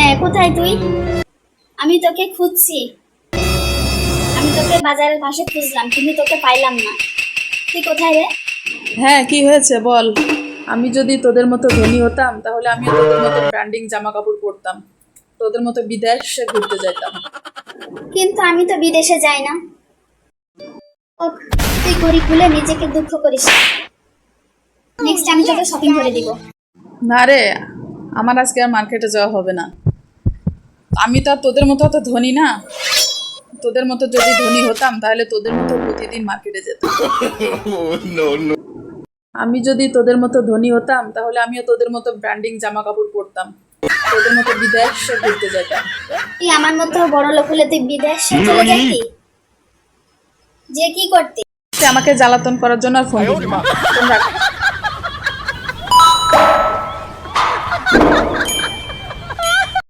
হ্যাঁ, কোথায় তুই? আমি তোকে খুঁজছি। আমি তোকে বাজারের পাশে খুঁজলাম, কিন্তু তোকে পাইলাম না। তুই কোথায় রে? হ্যাঁ, কি হয়েছে বল। আমি যদি তোদের মতো ধনী হতাম তাহলে আমিও তোদের মতো ব্র্যান্ডিং জামা কাপড় পরতাম, তোদের মতো বিদেশে ঘুরতে যেতাম। কিন্তু আমি তো বিদেশে যাই না। ওহ, তুই ঘড়ি খুলে নিজেকে দুঃখ করিস। নেক্সট আমি তোকে শপিং করে দিব। না রে, আমার আজকে আর মার্কেটে যাওয়া হবে না। আমি তো আর তোদের মতো অত ধনী না। তোদের মতো যদি ধনী হতাম তাহলে তোদের মতো প্রতিদিন মার্কেটে যেতাম। আমি যদি তোদের মতো ধনী হতাম তাহলে আমিও তোদের মতো ব্র্যান্ডিং জামা কাপড় পরতাম, তোদের মতো বিদেশে ঘুরতে যেতাম। তুই আমার মতো বড় লোক হলে তুই বিদেশে চলে যাইতি? যে কি করতি? সে আমাকে জ্বালাতন করার জন্য আর ফোন দিবি না। ফোন রাখ।